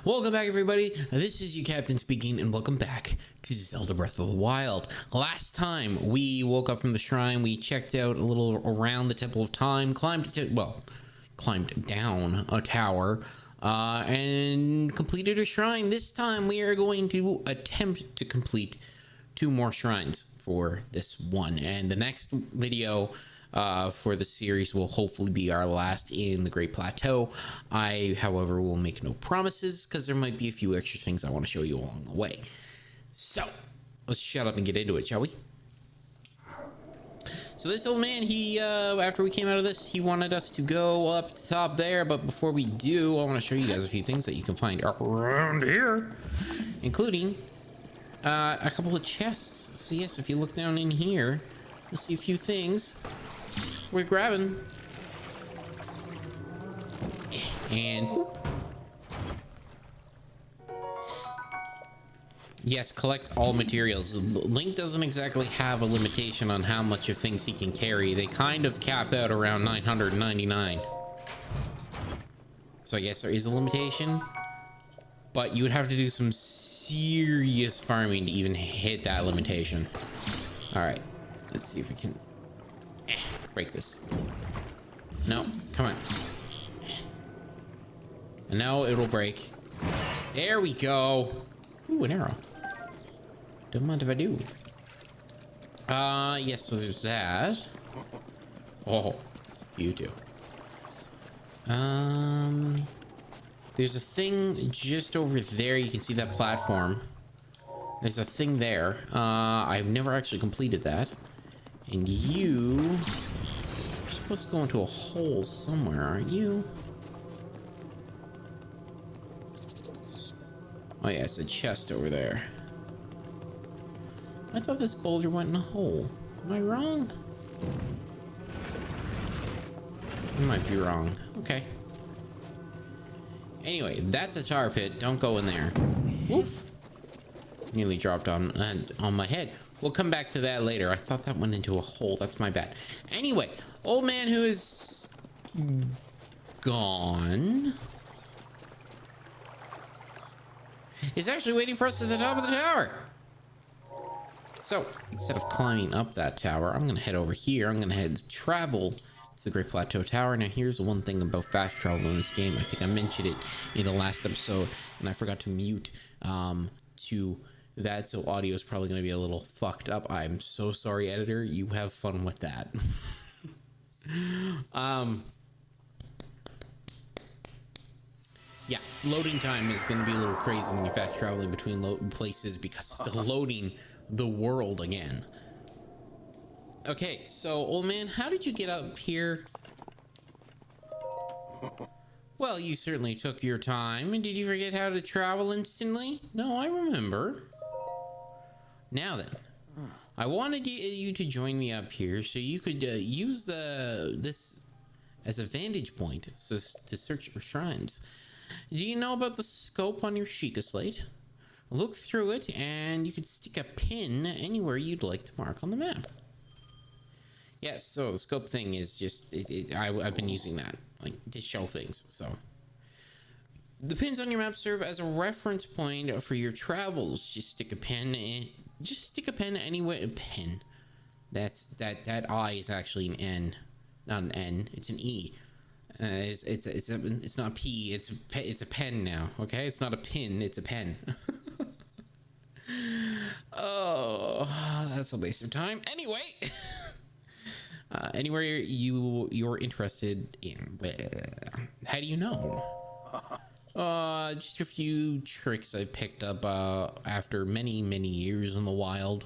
Welcome back, everybody. This is you, Captain, speaking, and welcome back to Zelda Breath of the Wild. Last time we woke up from the shrine, we checked out a little around the Temple of Time, climbed down a tower, and completed a shrine. This time we are going to attempt to complete 2 more shrines for this one, and the next video for the series will hopefully be our last in the Great Plateau. I, however, will make no promises because there might be a few extra things I want to show you along the way. So let's shut up and get into it, shall we? So this old man, he after we came out of this, he wanted us to go up top there, but before we do, I want to show you guys a few things that you can find around here, including a couple of chests. So yes, if you look down in here, you'll see a few things we're grabbing. And boop. Yes, collect all materials. Link doesn't exactly have a limitation on how much of things he can carry. They kind of cap out around 999. So I guess there is a limitation, but you would have to do some serious farming to even hit that limitation. All right, let's see if we can break this. No, come on. And now it'll break. There we go. Ooh, an arrow. Don't mind if I do. Yes, so there's that. Oh, you too. There's a thing just over there. You can see that platform. There's a thing there. I've never actually completed that. And you're supposed to go into a hole somewhere, aren't you? Oh yeah, it's a chest over there. I thought this boulder went in a hole. Am I wrong? I might be wrong. Okay. Anyway, that's a tar pit. Don't go in there. Woof. Nearly dropped on my head. We'll come back to that later. I thought that went into a hole. That's my bad. Anyway, old man who is gone is actually waiting for us at the top of the tower. So instead of climbing up that tower, I'm gonna head over here. I'm gonna travel to the Great Plateau Tower. Now here's the one thing about fast travel in this game. I think I mentioned it in the last episode, and I forgot to mute to that, so audio is probably going to be a little fucked up. I'm so sorry, editor. You have fun with that. Yeah, loading time is going to be a little crazy when you're fast traveling between places because it's loading the world again. Okay, so old man, how did you get up here? Well, you certainly took your time. And did you forget how to travel instantly? No, I remember. Now then, I wanted you to join me up here so you could use this as a vantage point to search for shrines. Do you know about the scope on your Sheikah slate? Look through it and you could stick a pin anywhere you'd like to mark on the map. Yes, so the scope thing is just, I've been using that like to show things. So the pins on your map serve as a reference point for your travels. Just stick a pin anywhere. Pen. That I is actually an N, not an N. It's an E. It's not a P. It's a pen now. Okay, it's not a pin. It's a pen. Oh, that's a waste of time. Anyway, anywhere you're interested in. How do you know? Just a few tricks I picked up after many years in the wild.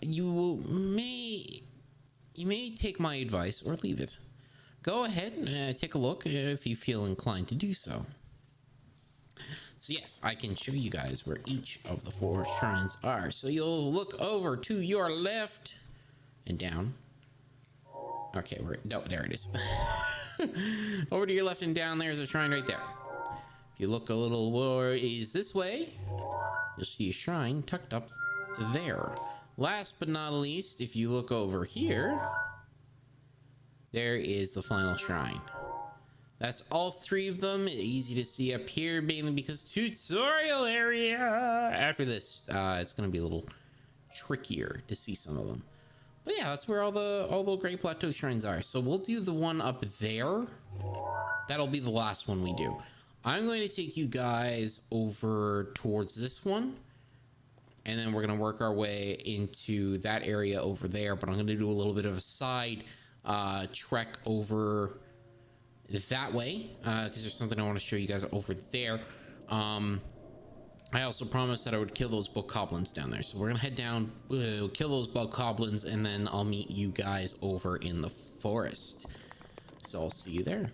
You may take my advice or leave it. Go ahead and take a look if you feel inclined to do so. So yes, I can show you guys where each of the 4 shrines are. So you'll look over to your left and down. Okay, there it is. Over to your left and down, there's a shrine right there. If you look a little more is this way, you'll see a shrine tucked up there. Last but not least, if you look over here, there is the final shrine. That's all 3 of them. Easy to see up here, mainly because tutorial area. After this, it's going to be a little trickier to see some of them. But yeah, that's where all the Great Plateau shrines are. So we'll do the one up there. That'll be the last one we do. I'm going to take you guys over towards this one. And then we're going to work our way into that area over there. But I'm going to do a little bit of a side trek over that way. Because there's something I want to show you guys over there. I also promised that I would kill those bokoblins down there. So we're going to head down, kill those bokoblins, and then I'll meet you guys over in the forest. So I'll see you there.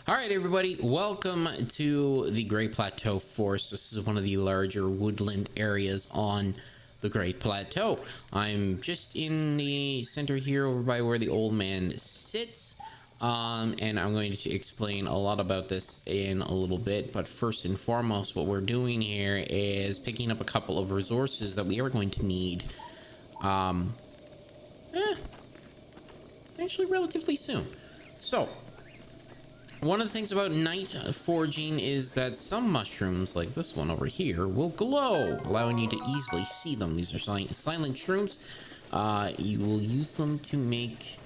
All right, everybody, welcome to the Great Plateau Forest. This is one of the larger woodland areas on the Great Plateau. I'm just in the center here over by where the old man sits. And I'm going to explain a lot about this in a little bit. But first and foremost, what we're doing here is picking up a couple of resources that we are going to need. Actually, relatively soon. So, one of the things about night foraging is that some mushrooms, like this one over here, will glow, allowing you to easily see them. These are silent shrooms. You will use them to make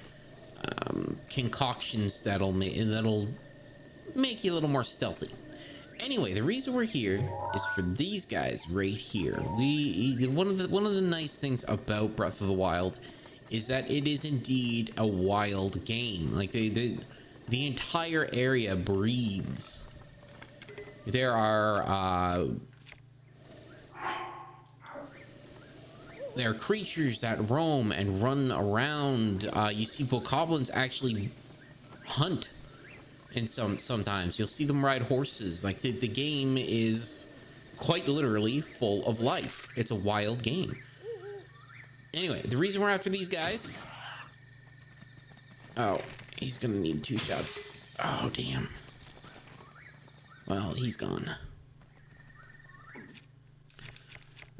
concoctions that'll make you a little more stealthy. Anyway, the reason we're here is for these guys right here. One of the nice things about Breath of the Wild is that it is indeed a wild game. Like the entire area breathes. There are creatures that roam and run around. You see bokoblins actually hunt, and sometimes you'll see them ride horses. Like the game is quite literally full of life. It's a wild game. Anyway, the reason we're after these guys. Oh. He's gonna need 2 shots. Oh, damn. Well, he's gone.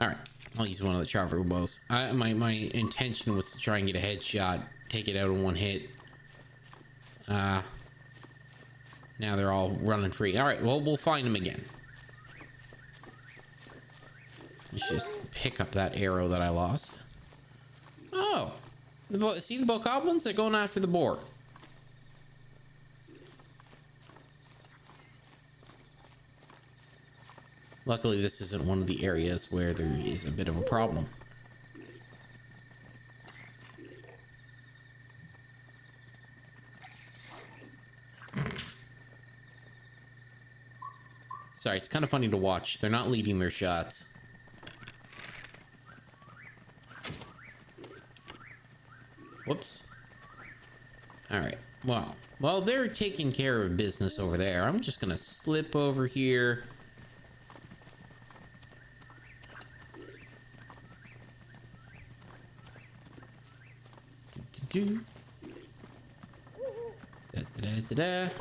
Alright. I'll use one of the traveler bows. My intention was to try and get a headshot. Take it out in 1 hit. Now they're all running free. Alright, well, we'll find them again. Let's just pick up that arrow that I lost. Oh! See the bokoblins? They're going after the boar. Luckily, this isn't one of the areas where there is a bit of a problem. Sorry, it's kind of funny to watch. They're not leading their shots. Whoops. All right. Well, they're taking care of business over there. I'm just going to slip over here.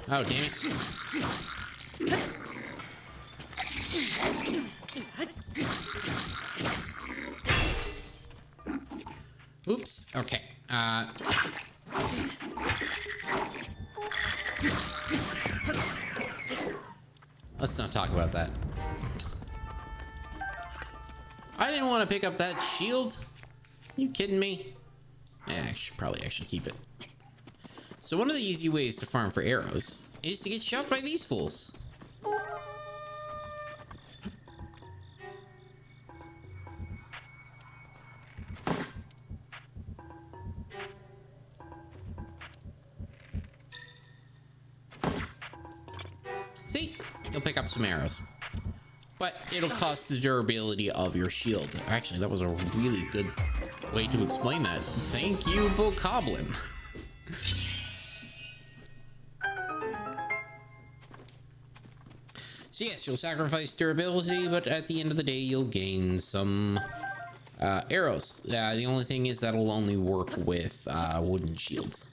Oh, damn it. Oops. Okay. Let's not talk about that. I didn't want to pick up that shield. You kidding me? Yeah, I should probably actually keep it. So one of the easy ways to farm for arrows is to get shot by these fools. See? You'll pick up some arrows. But it'll cost the durability of your shield. Actually, that was a really good way to explain that. Thank you, bokoblin. So yes, you'll sacrifice durability, but at the end of the day, you'll gain some Arrows. The only thing is that'll only work with wooden shields.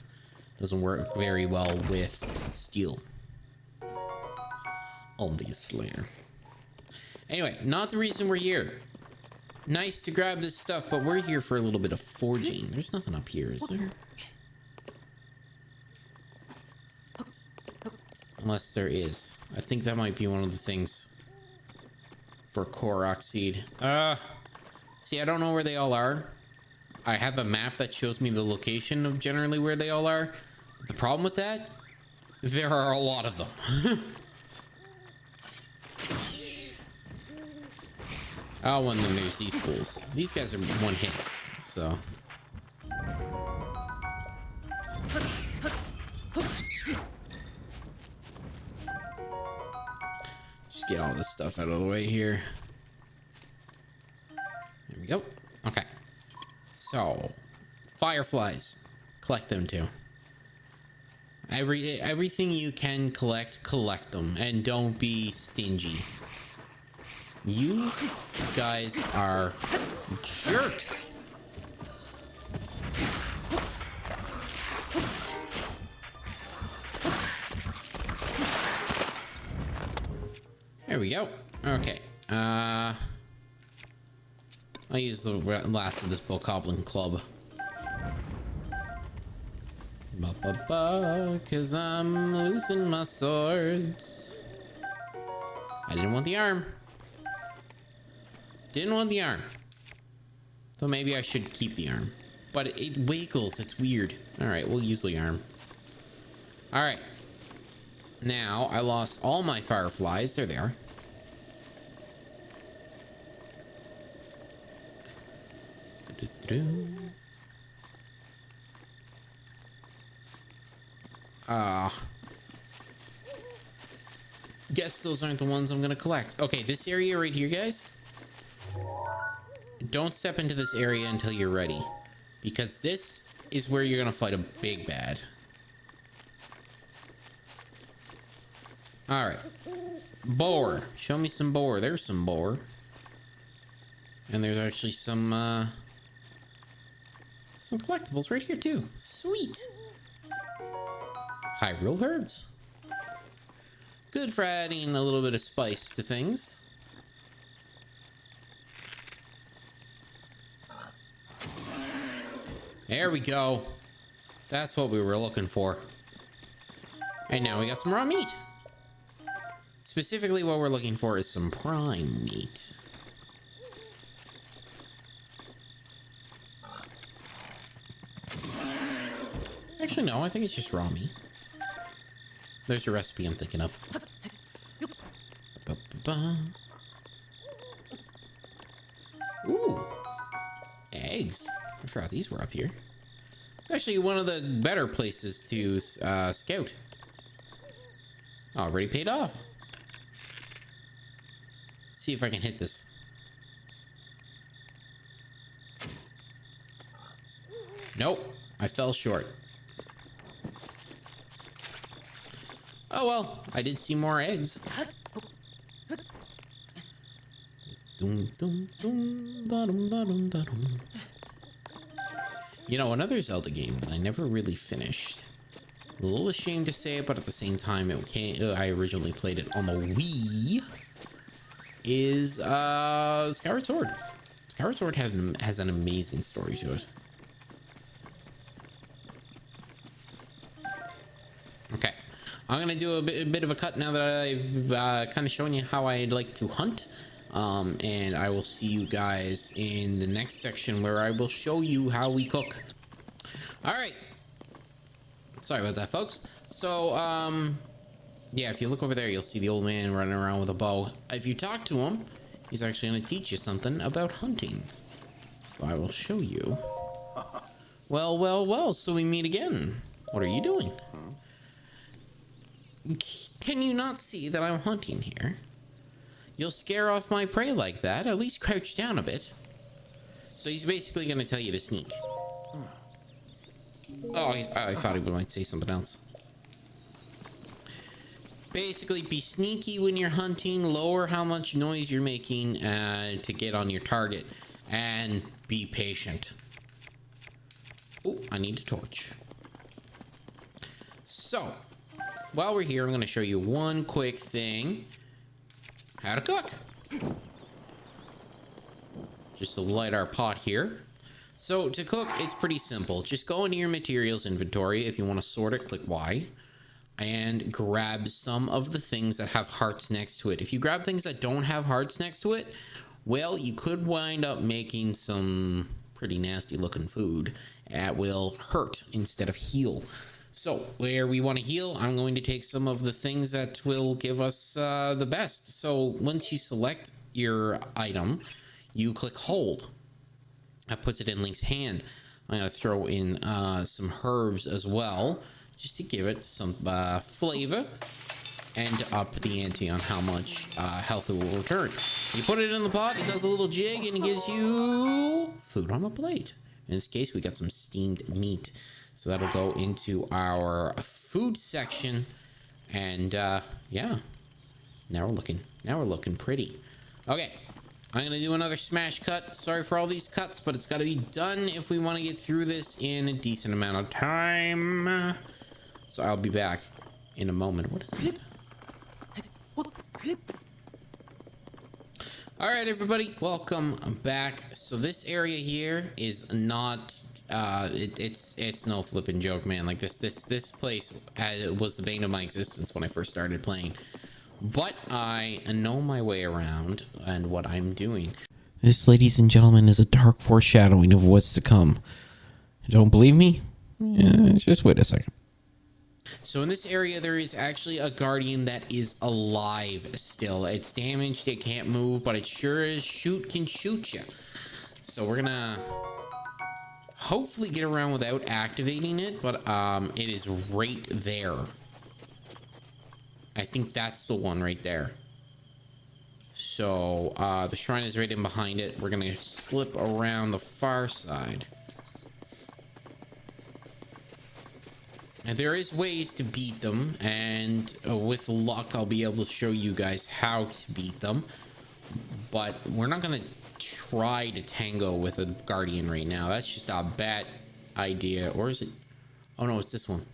Doesn't work very well with steel. Obviously. Anyway, not the reason we're here. Nice to grab this stuff, but we're here for a little bit of forging. There's nothing up here, is there? Unless there is. I think that might be one of the things for Korok seed. See, I don't know where they all are. I have a map that shows me the location of generally where they all are. But the problem with that, there are a lot of them. Oh, and then there's these fools. These guys are one hits, so. Just get all this stuff out of the way here. There we go. Okay. So, fireflies. Collect them too. Everything you can collect them. And don't be stingy. You guys are jerks. There we go. Okay. I'll use the last of this Bokoblin club. Cause I'm losing my swords. I didn't want the arm. Didn't want the arm. So maybe I should keep the arm. But it wiggles. It's weird. Alright, we'll use the arm. Alright. Now, I lost all my fireflies. There they are. Guess those aren't the ones I'm gonna collect. Okay, this area right here, guys. Don't step into this area until you're ready, because this is where you're gonna fight a big bad. All right, boar. Show me some boar. There's some boar, and there's actually some collectibles right here too. Sweet. Hyrule herbs. Good for adding a little bit of spice to things. There we go. That's what we were looking for. And now we got some raw meat. Specifically, what we're looking for is some prime meat. Actually, no, I think it's just raw meat. There's a recipe I'm thinking of. Ooh. Eggs. I forgot these were up here. Actually, one of the better places to scout. Already paid off. See if I can hit this. Nope. I fell short. Oh well, I did see more eggs. You know, another Zelda game that I never really finished. A little ashamed to say it, but at the same time, I originally played it on the Wii. Is Skyward Sword. Skyward Sword has an amazing story to it. Okay, I'm gonna do a bit of a cut now that I've kind of shown you how I'd like to hunt. And I will see you guys in the next section where I will show you how we cook. All right. Sorry about that, folks. So, yeah, if you look over there, you'll see the old man running around with a bow. If you talk to him, he's actually going to teach you something about hunting. So I will show you. Well, well, well, so we meet again. What are you doing? Can you not see that I'm hunting here? You'll scare off my prey like that. At least crouch down a bit. So he's basically going to tell you to sneak. Oh, I thought he might say something else. Basically, be sneaky when you're hunting. Lower how much noise you're making to get on your target. And Be patient. Oh, I need a torch. So, while we're here, I'm going to show you one quick thing. How to cook. Just to light our pot here. So, to cook, it's pretty simple. Just go into your materials inventory. If you want to sort it, click Y. And grab some of the things that have hearts next to it. If you grab things that don't have hearts next to it, well, you could wind up making some pretty nasty looking food that will hurt instead of heal. So where we want to heal, I'm going to take some of the things that will give us the best. So once you select your item, you click hold. That puts it in Link's hand. I'm going to throw in some herbs as well, just to give it some flavor and up the ante on how much health it will return. You put it in the pot, it does a little jig, and it gives you food on a plate. In this case, we got some steamed meat. So that'll go into our food section. And yeah, now we're looking pretty. Okay, I'm gonna do another smash cut. Sorry for all these cuts, but it's gotta be done if we want to get through this in a decent amount of time. So I'll be back in a moment. What is it? All right, everybody, welcome back. So this area here is not it's no flipping joke, man. Like this place was the bane of my existence when I first started playing, but I know my way around and what I'm doing. This, ladies and gentlemen, is a dark foreshadowing of what's to come. Don't believe me? Yeah, just wait a second. So in this area, there is actually a guardian that is alive still. It's damaged, it can't move, but it sure as can shoot you. So we're gonna hopefully get around without activating it, but it is right there. I think that's the one right there. So the shrine is right in behind it. We're gonna slip around the far side. And there is ways to beat them, and with luck, I'll be able to show you guys how to beat them. But we're not gonna try to tango with a guardian right now. That's just a bad idea. Or is it? Oh no, it's this one.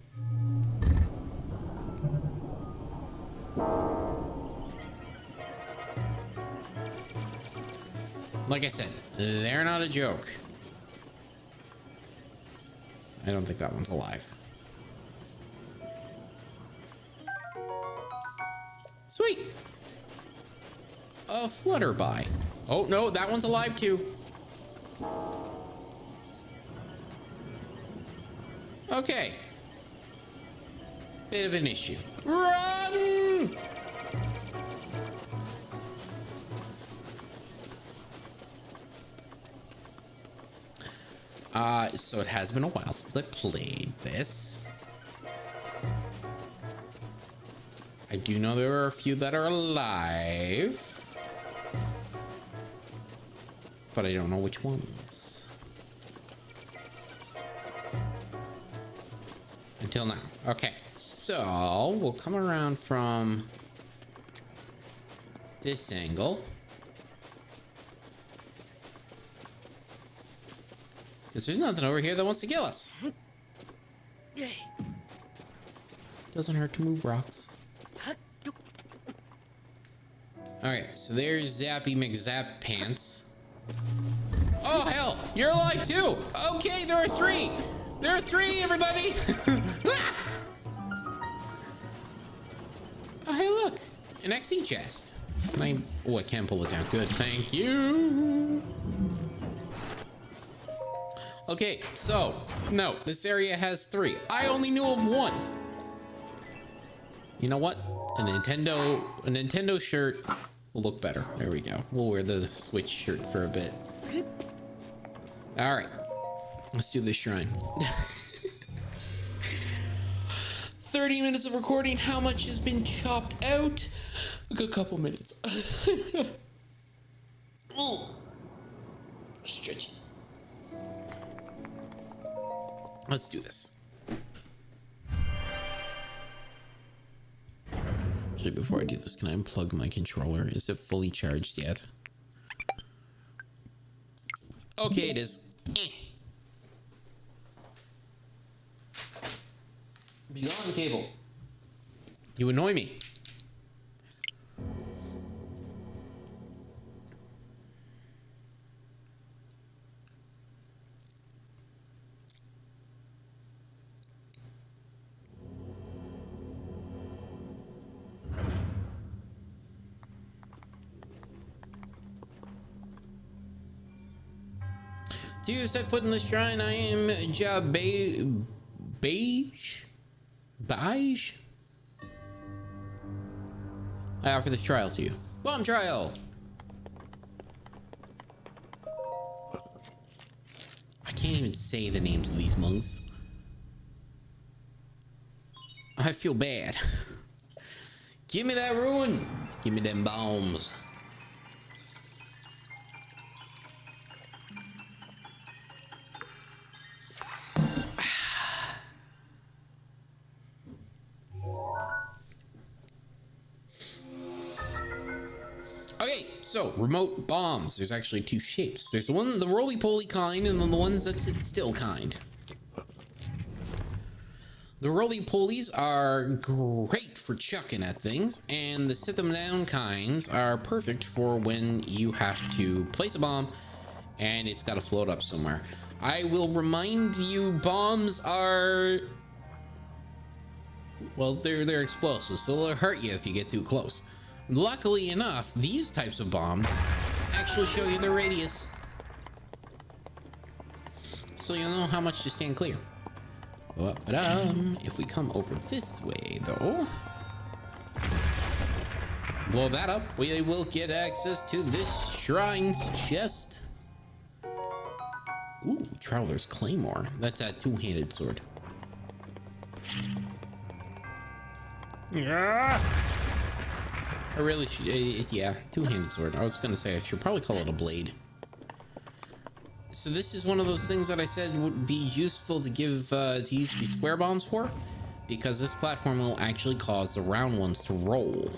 Like I said, they're not a joke. I don't think that one's alive. Sweet. A flutterby. Oh no, that one's alive too. Okay. Bit of an issue. Run! So it has been a while since I played this. I do know there are a few that are alive, but I don't know which ones. Until now. Okay, so we'll come around from this angle. Because there's nothing over here that wants to kill us. Doesn't hurt to move rocks. Alright, so there's Zappy McZap Pants. Oh, hell! You're alive too! Okay, there are three! There are three, everybody! Oh, hey, look! An XE chest. Can I... Oh, I can't pull it down. Good, thank you! Okay, so... No, this area has three. I only knew of one. You know what? A Nintendo shirt will look better. There we go. We'll wear the Switch shirt for a bit. All right, let's do this shrine. 30 minutes of recording. How much has been chopped out? A good couple minutes. Ooh, stretchy. Let's do this. Actually, before I do this, can I unplug my controller? Is it fully charged yet? Okay, it is. Be gone, cable. You annoy me. To set foot in the shrine, I am Beige? I offer this trial to you. Bomb trial! I can't even say the names of these monks. I feel bad. Give me that ruin! Give me them bombs. Okay, so remote bombs. There's actually two shapes. There's the one, the roly-poly kind, and then the ones that sit still kind. The roly-polies are great for chucking at things, and the sit them down kinds are perfect for when you have to place a bomb and it's got to float up somewhere. I will remind you, bombs are, well, they're explosive, so they'll hurt you if you get too close. Luckily enough, these types of bombs actually show you the radius, so you'll know how much to stand clear. If we come over this way, though, blow that up, we will get access to this shrine's chest. Ooh, Traveler's Claymore. That's a two-handed sword. Yeah. I really should, yeah, two-handed sword. I was gonna say I should probably call it a blade. So this is one of those things that I said would be useful to give, to use these square bombs for, because this platform will actually cause the round ones to roll.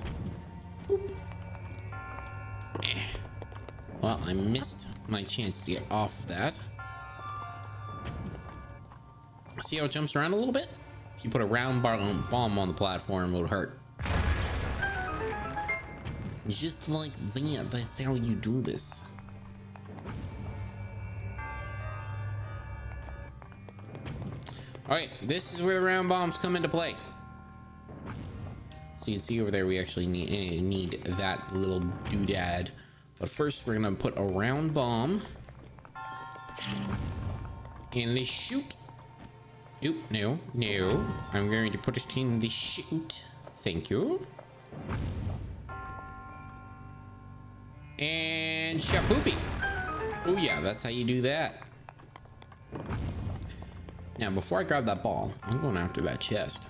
Well, I missed my chance to get off that. See how it jumps around a little bit? If you put a round bomb on the platform, it would hurt. Just like that, that's how you do this. Alright, this is where the round bombs come into play. So you can see over there we actually need that little doodad. But first we're gonna put a round bomb in the chute. Oop, no. I'm going to put it in the chute. Thank you. And shapoopy. Oh yeah, that's how you do that. Now, before I grab that ball, I'm going after that chest.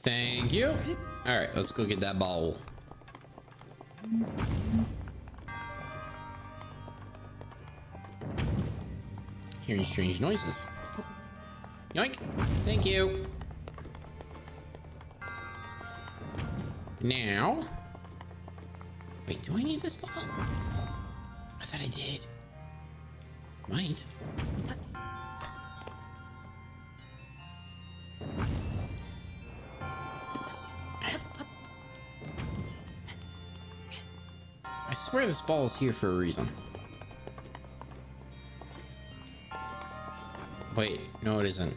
Thank you. All right, let's go get that ball. Hearing strange noises. Yoink. Thank you. Now, wait, do I need this ball? I thought I did. Might. I swear this ball is here for a reason. Wait, no it isn't.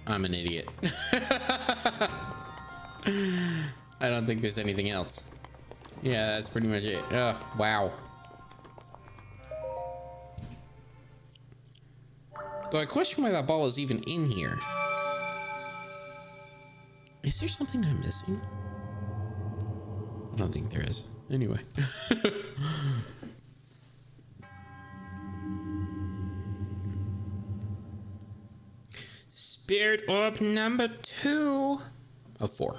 I'm an idiot. I don't think there's anything else. Yeah, that's pretty much it. Ugh, wow. Though I question why that ball is even in here. Is there something I'm missing? I don't think there is. Anyway. Spirit orb number 2 of 4.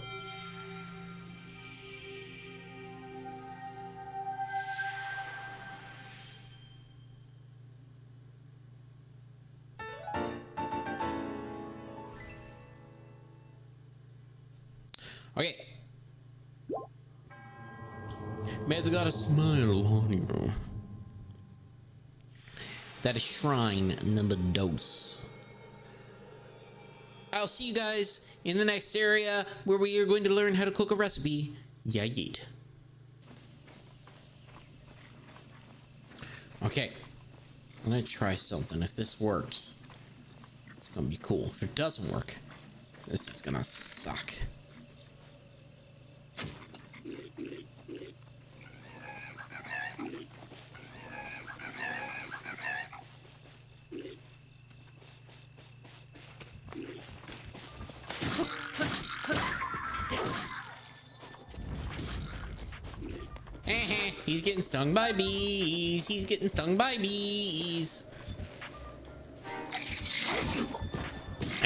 Okay. May the goddess smile on you. That is shrine number dos. I'll see you guys in the next area where we are going to learn how to cook a recipe. Yeah, yeet. Okay. I'm gonna try something. If this works, it's gonna be cool. If it doesn't work, this is gonna suck. He's getting stung by bees. He's getting stung by bees.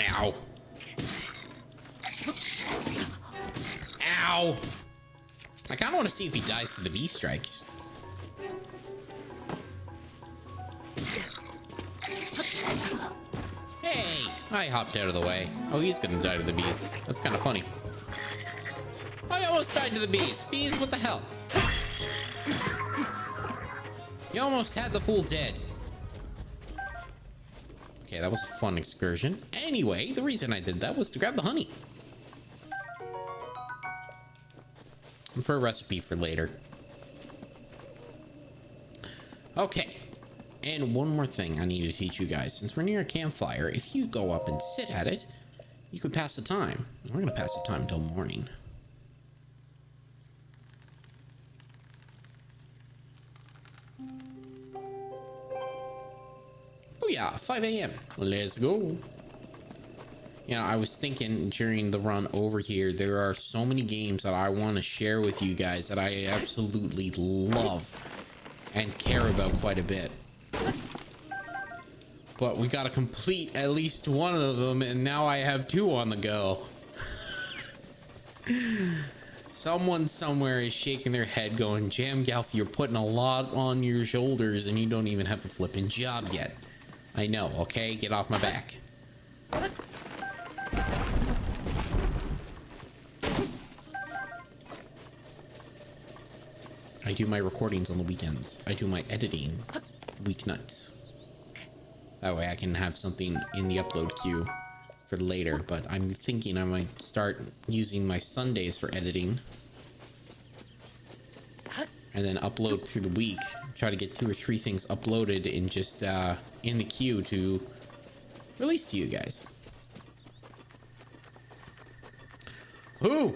Ow. Ow. I kind of want to see if he dies to the bee strikes. Hey, I hopped out of the way. Oh, he's gonna die to the bees. That's kind of funny. I almost died to the bees. Bees, what the hell? You almost had the fool dead. Okay, that was a fun excursion. Anyway, the reason I did that was to grab the honey. And for a recipe for later. Okay. And one more thing I need to teach you guys. Since we're near a campfire, if you go up and sit at it, you could pass the time. We're going to pass the time until morning. Oh yeah, 5 a.m. Let's go. You know, I was thinking during the run over here, there are so many games that I want to share with you guys that I absolutely love and care about quite a bit. But we got to complete at least one of them, and now I have two on the go. Someone somewhere is shaking their head going, Jam Galf, you're putting a lot on your shoulders and you don't even have a flipping job yet. I know, okay? Get off my back. I do my recordings on the weekends. I do my editing weeknights. That way I can have something in the upload queue for later, but I'm thinking I might start using my Sundays for editing. And then upload through the week. Try to get 2 or 3 things uploaded and just in the queue to release to you guys. Ooh!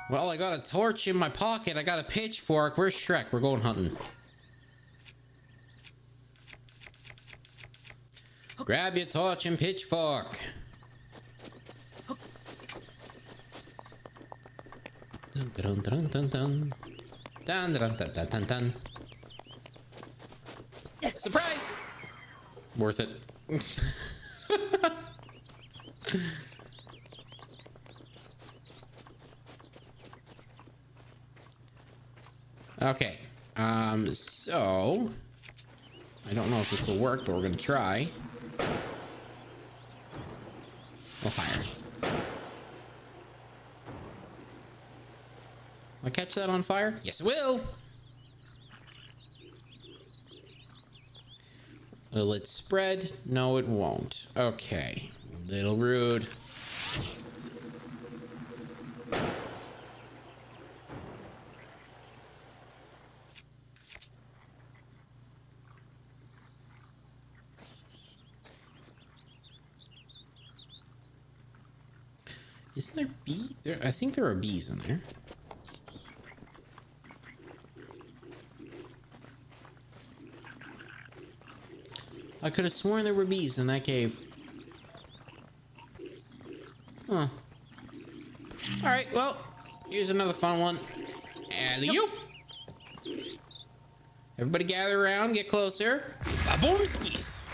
Well, I got a torch in my pocket. I got a pitchfork. Where's Shrek? We're going hunting. Grab your torch and pitchfork. Dun dun dun dun dun. Dun dun dun dun dun dun. Surprise! Worth it. Okay. So I don't know if this will work, but we're gonna try. We'll fire. Will I catch that on fire? Yes, it will. Will it spread? No, it won't. Okay. A little rude. Isn't there bee? I think there are bees in there. I could have sworn there were bees in that cave. Huh. Alright, well, here's another fun one. Alley-oop! Everybody gather around, get closer. Baboomskis!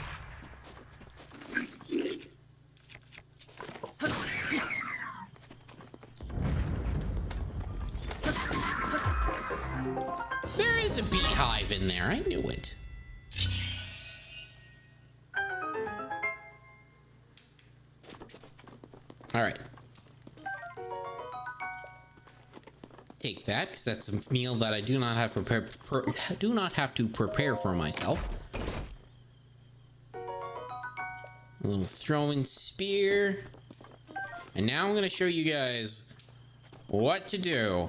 There is a beehive in there, I knew it. All right. take that, because that's a meal that I do not have to prepare for myself. A little throwing spear. And now I'm going to show you guys what to do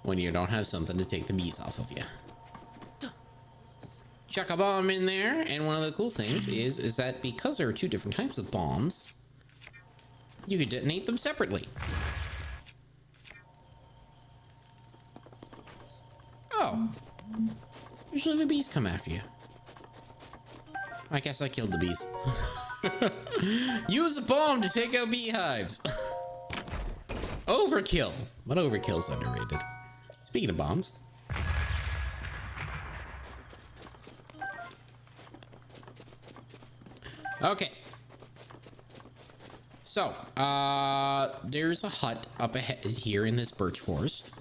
when you don't have something to take the bees off of you. Chuck a bomb in there, and one of the cool things is that because there are two different types of bombs, you can detonate them separately. Oh. Usually the bees come after you. I guess I killed the bees. Use a bomb to take out beehives. Overkill. But overkill's underrated. Speaking of bombs. Okay. So, there's a hut up ahead here in this birch forest.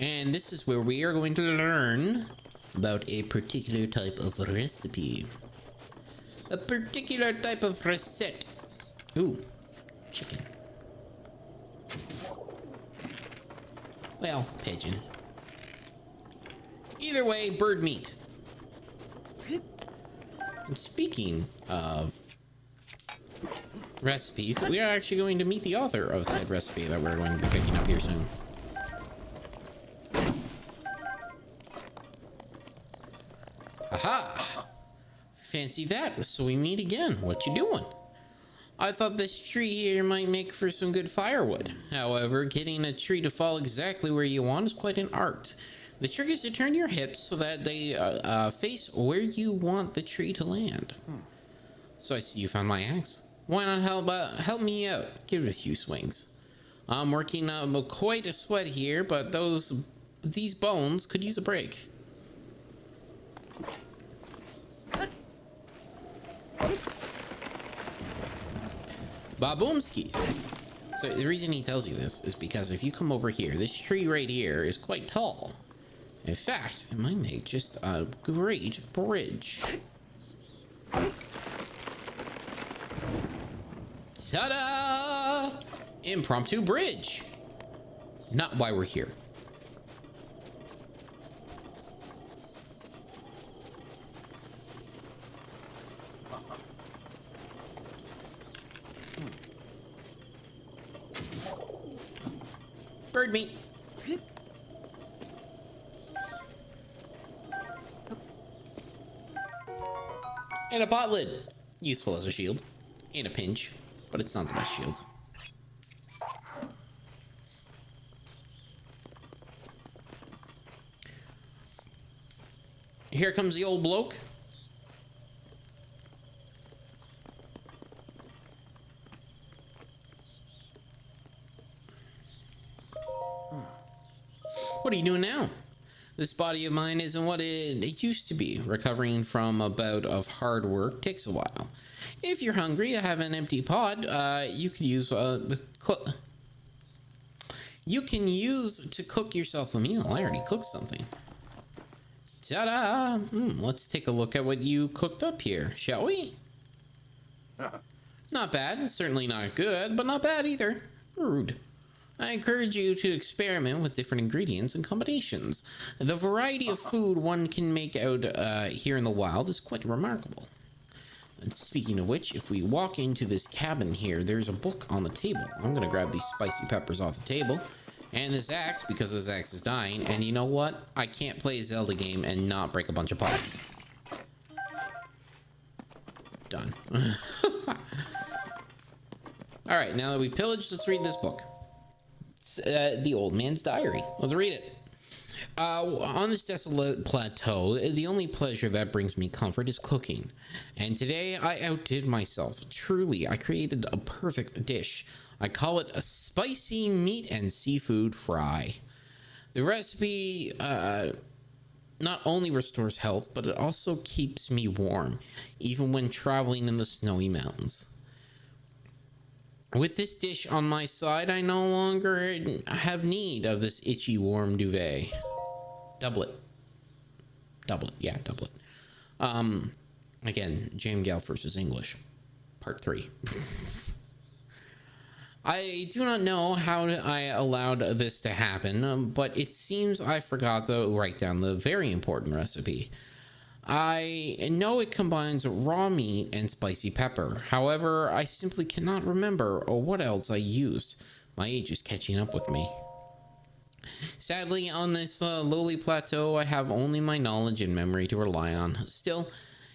And this is where we are going to learn about a particular type of recipe. A particular type of recette. Ooh, chicken. Well, pigeon. Either way, bird meat. And speaking of recipes, we are actually going to meet the author of said recipe that we're going to be picking up here soon. Aha! Fancy that. So we meet again. What you doing? I thought this tree here might make for some good firewood. However, getting a tree to fall exactly where you want is quite an art. The trick is to turn your hips so that they face where you want the tree to land. So I see you found my axe. Why not help me out? Give it a few swings. I'm working up quite a sweat here, but these bones could use a break. Baboomskis. So the reason he tells you this is because if you come over here, this tree right here is quite tall. In fact, it might make just a great bridge. Ta-da! Impromptu bridge. Not why we're here. Bird meat. And a pot lid. Useful as a shield. In a pinch. But it's not the best shield. Here comes the old bloke. What are you doing now? This body of mine isn't what it used to be. Recovering from a bout of hard work takes a while. If you're hungry, I have an empty pot. You can use to cook yourself a meal. I already cooked something. Ta-da! Let's take a look at what you cooked up here, shall we? Not bad. Certainly not good, but not bad either. Rude. I encourage you to experiment with different ingredients and combinations. The variety of food one can make out here in the wild is quite remarkable. And speaking of which, if we walk into this cabin here, there's a book on the table. I'm gonna grab these spicy peppers off the table. And this axe, because this axe is dying. And you know what? I can't play a Zelda game and not break a bunch of pots. Done. Alright, now that we pillaged, let's read this book. The Old Man's Diary. Let's read it. On this desolate plateau, the only pleasure that brings me comfort is cooking. And today I outdid myself. Truly, I created a perfect dish. I call it a spicy meat and seafood fry. The recipe not only restores health, but it also keeps me warm, even when traveling in the snowy mountains. With this dish on my side, I no longer have need of this itchy warm duvet. Doublet. Yeah, doublet. Again, Jam Gal versus English. Part 3. I do not know how I allowed this to happen, but it seems I forgot to write down the very important recipe. I know it combines raw meat and spicy pepper. However, I simply cannot remember what else I used. My age is catching up with me. Sadly, on this lowly plateau, I have only my knowledge and memory to rely on. Still,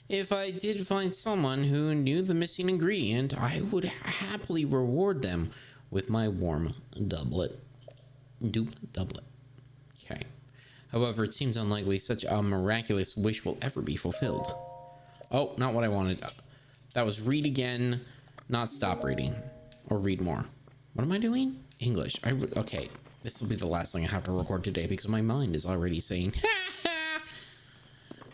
if I did find someone who knew the missing ingredient, I would happily reward them with my warm doublet. Doublet. Okay. However, it seems unlikely such a miraculous wish will ever be fulfilled. Oh, not what I wanted. That was read again, not stop reading. Or read more. What am I doing? English. Okay. This will be the last thing I have to record today because my mind is already saying,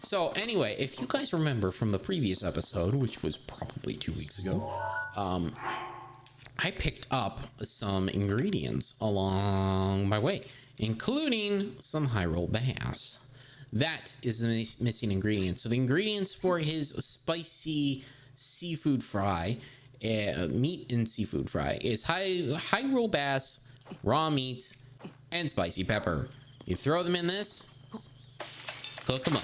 So anyway, if you guys remember from the previous episode, which was probably 2 weeks ago, I picked up some ingredients along my way, including some Hyrule bass. That is the missing ingredient. So the ingredients for his spicy seafood fry, meat and seafood fry, is Hyrule bass, raw meat, and spicy pepper. You throw them in this, cook them up.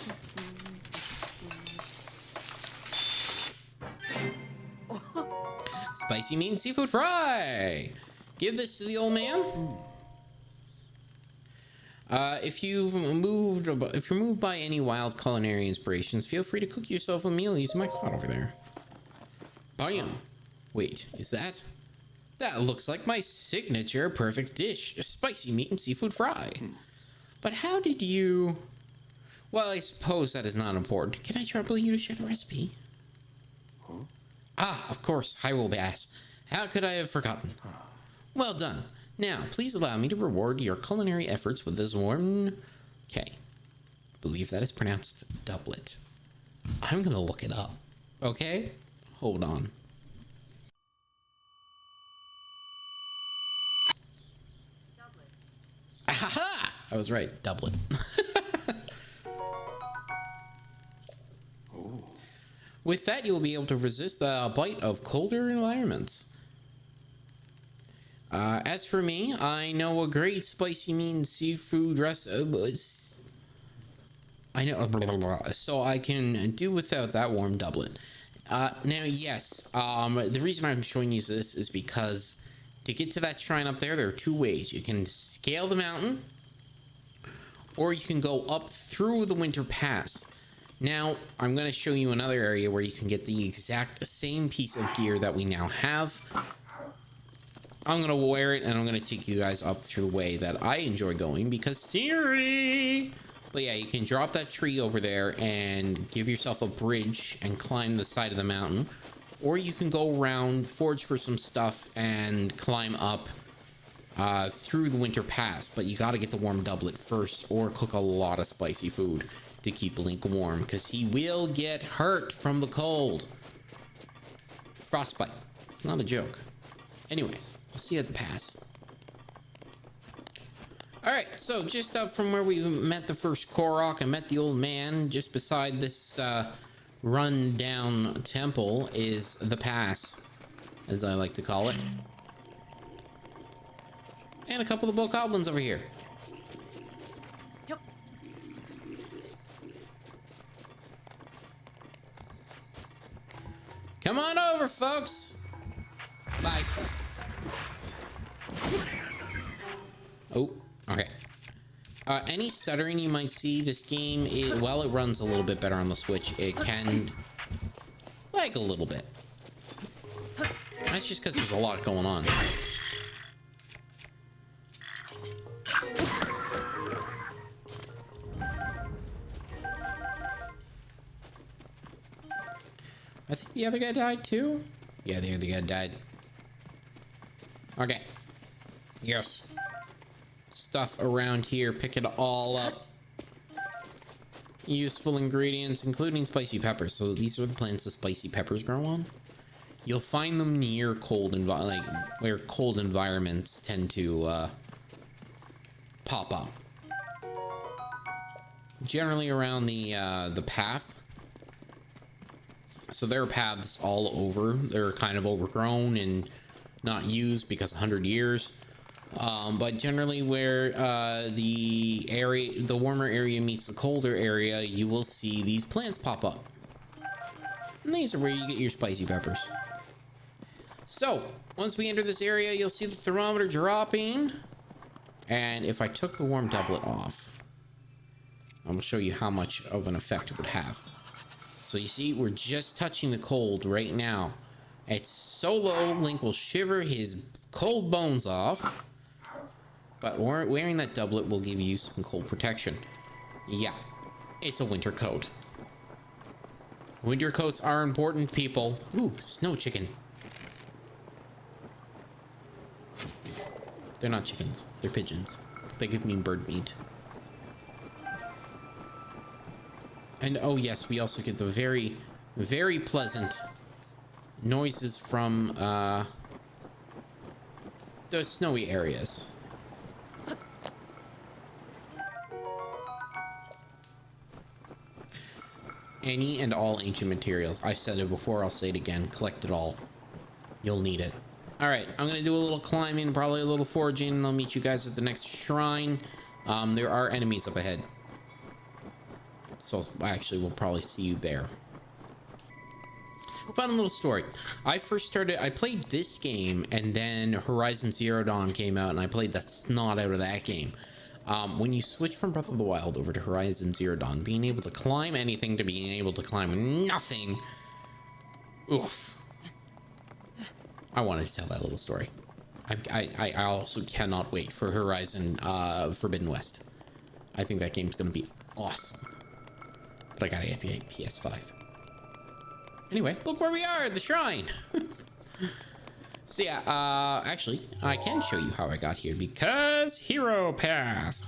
Spicy meat and seafood fry. Give this to the old man. If you're moved by any wild culinary inspirations, feel free to cook yourself a meal using my cot over there. Bam. Wait, is that? That looks like my signature perfect dish, a spicy meat and seafood fry. But how did you... Well, I suppose that is not important. Can I trouble you to share the recipe? Huh? Ah, of course, Hyrule bass. How could I have forgotten? Well done. Now, please allow me to reward your culinary efforts with this warm... Okay. Believe that is pronounced doublet. I'm gonna look it up. Okay? Hold on. Aha! I was right. Doublet. With that, you will be able to resist the bite of colder environments. As for me, I know a great spicy meat and seafood recipe. I know, blah, blah, blah, so I can do without that warm doublet. Now, yes, the reason I'm showing you this is because to get to that shrine up there, there are two ways. You can scale the mountain, or you can go up through the Winter Pass. Now, I'm going to show you another area where you can get the exact same piece of gear that we now have. I'm going to wear it, and I'm going to take you guys up through the way that I enjoy going, because Siri! But yeah, you can drop that tree over there and give yourself a bridge and climb the side of the mountain. Or you can go around, forage for some stuff, and climb up through the Winter Pass. But you got to get the warm doublet first, or cook a lot of spicy food to keep Link warm, because he will get hurt from the cold. Frostbite. It's not a joke. Anyway, we'll see you at the pass. Alright, so just up from where we met the first Korok and met the old man, just beside this run-down temple is the pass, as I like to call it. And a couple of bokoblins over here. Come on over, folks. Bye. Oh, okay. Any stuttering you might see, this game, while it runs a little bit better on the Switch, it can lag a little bit. That's just because there's a lot going on. I think the other guy died too. Yeah, the other guy died. Okay. Yes. Stuff around here. Pick it all up. Useful ingredients, including spicy peppers. So these are the plants the spicy peppers grow on. You'll find them near cold where cold environments tend to pop up. Generally around the path. So there are paths all over. They're kind of overgrown and not used because 100 years. But generally where the warmer area meets the colder area, you will see these plants pop up. And these are where you get your spicy peppers. So, once we enter this area, you'll see the thermometer dropping. And if I took the warm doublet off, I'm going to show you how much of an effect it would have. So you see, we're just touching the cold right now. It's so low, Link will shiver his cold bones off. But wearing that doublet will give you some cold protection. Yeah, it's a winter coat. Winter coats are important, people. Ooh, snow chicken. They're not chickens, they're pigeons. They give me bird meat. And oh yes, we also get the very, very pleasant noises from the snowy areas. Any and all ancient materials. I've said it before, I'll say it again. Collect it all. You'll need it. Alright, I'm going to do a little climbing, probably a little foraging, and I'll meet you guys at the next shrine. There are enemies up ahead. So, actually, we'll probably see you there. Fun little story. I played this game, and then Horizon Zero Dawn came out, and I played the snot out of that game. When you switch from Breath of the Wild over to Horizon Zero Dawn, being able to climb anything to being able to climb nothing. Oof. I wanted to tell that little story. I also cannot wait for Horizon Forbidden West. I think that game's going to be awesome. But I gotta get a PS5. Anyway, look where we are, the shrine. So yeah, actually, I can show you how I got here because Hero Path.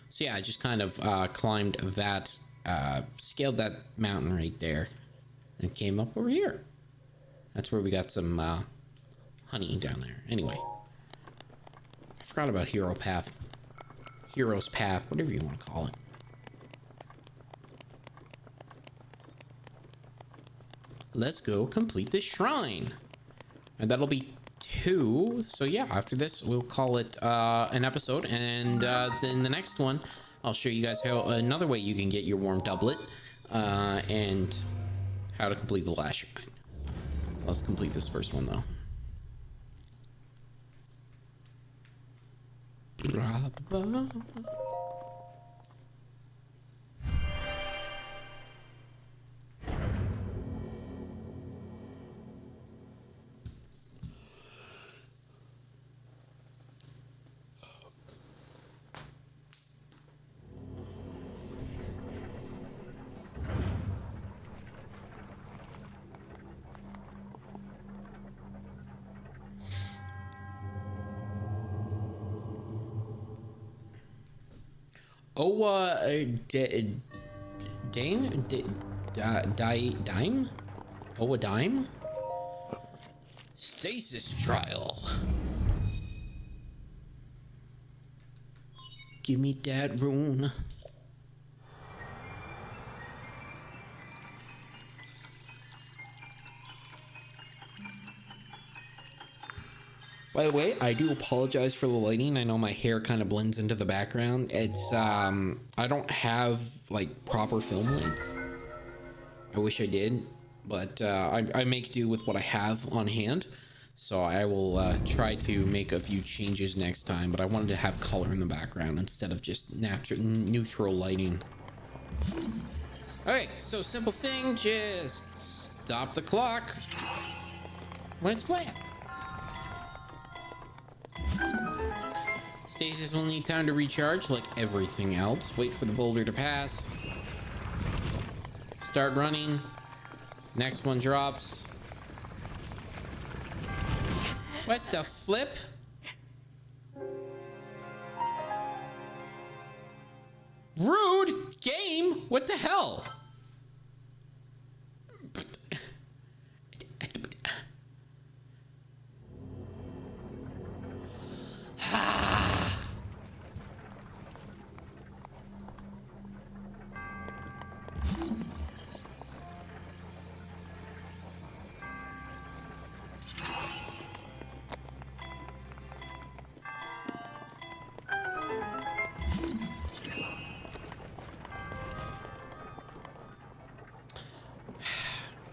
So yeah, I just kind of climbed that, scaled that mountain right there and came up over here. That's where we got some honey down there. Anyway, I forgot about Hero Path. Hero's Path, whatever you want to call it. Let's go complete this shrine. And that'll be 2. So yeah, after this, we'll call it an episode. And then the next one, I'll show you guys how another way you can get your warm doublet. And how to complete the last shrine. Let's complete this first one, though. Dime? Oh, a dime? Stasis trial. Give me that rune. By the way, I do apologize for the lighting. I know my hair kind of blends into the background. It's, I don't have, like, proper film lights. I wish I did, but I make do with what I have on hand. So I will try to make a few changes next time, but I wanted to have color in the background instead of just neutral lighting. Alright, so simple thing, just stop the clock when it's flat. Stasis will need time to recharge like everything else. Wait for the boulder to pass. Start running. Next one drops. What the flip? Rude game? What the hell?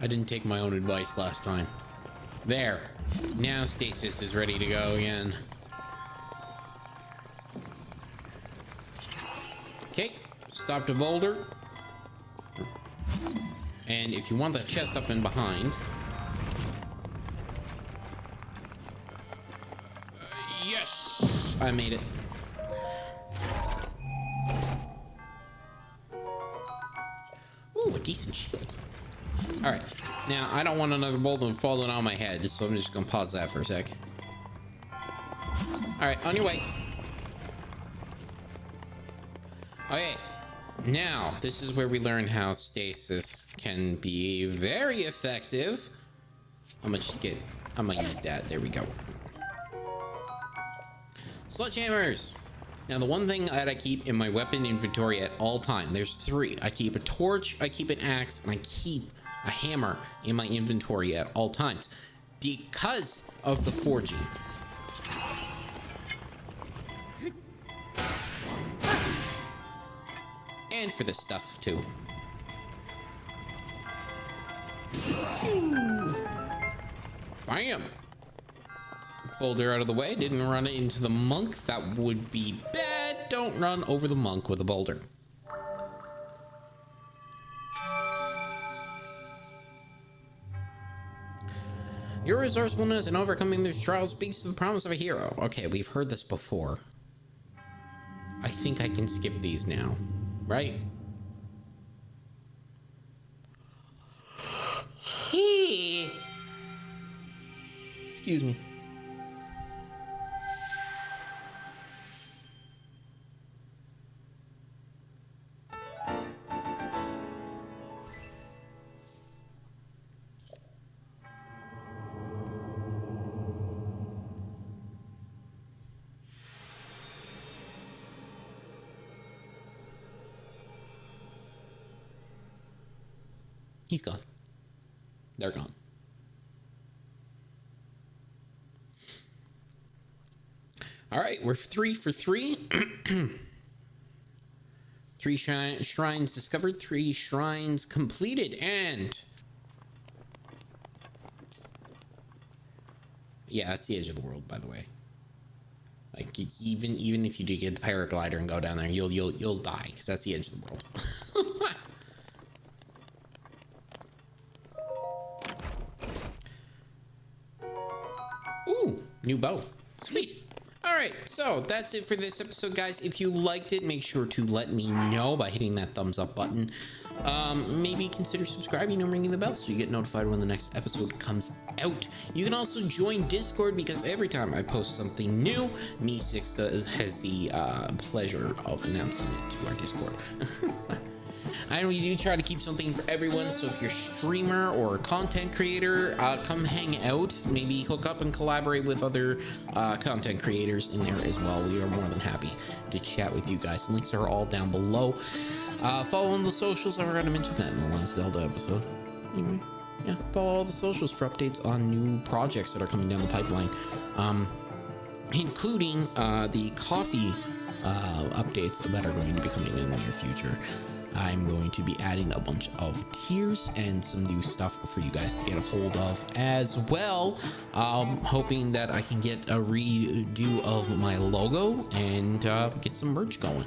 I didn't take my own advice last time. There. Now stasis is ready to go again. Okay. Stop the boulder. And if you want that chest up and behind... yes! I made it. Ooh, a decent shield. Alright, now I don't want another boulder falling on my head, so I'm just gonna pause that for a sec. Alright, on your way. Okay, now this is where we learn how stasis can be very effective. I'm gonna eat that. There we go. Sledgehammers. Now, the one thing that I keep in my weapon inventory at all time, there's 3. I keep a torch, I keep an axe, and I keep a hammer in my inventory at all times because of the forging. And for this stuff, too. Bam! Boulder out of the way. Didn't run into the monk. That would be bad. Don't run over the monk with a boulder. Your resourcefulness in overcoming these trials speaks to the promise of a hero. Okay, we've heard this before. I think I can skip these now, right? Excuse me. He's gone. They're gone. All right, we're 3 for 3. 3 shrines discovered, 3 shrines completed, and... yeah, that's the edge of the world, by the way. Like, even if you do get the paraglider and go down there, you'll die, because that's the edge of the world. Ooh, new bow. Sweet. All right, so that's it for this episode, guys. If you liked it, make sure to let me know by hitting that thumbs up button. Maybe consider subscribing and ringing the bell so you get notified when the next episode comes out. You can also join Discord because every time I post something new, Me6 has the pleasure of announcing it to our Discord. I know we do try to keep something for everyone, so if you're a streamer or a content creator, come hang out. Maybe hook up and collaborate with other content creators in there as well. We are more than happy to chat with you guys. The links are all down below. Follow on the socials. I forgot to mention that in the last Zelda episode. Anyway, yeah, follow all the socials for updates on new projects that are coming down the pipeline, including the coffee updates that are going to be coming in the near future. I'm going to be adding a bunch of tiers and some new stuff for you guys to get a hold of as well. Hoping that I can get a redo of my logo and get some merch going.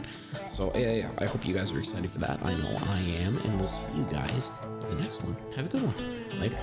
So I hope you guys are excited for that. I know I am, and we'll see you guys in the next one. Have a good one. Later.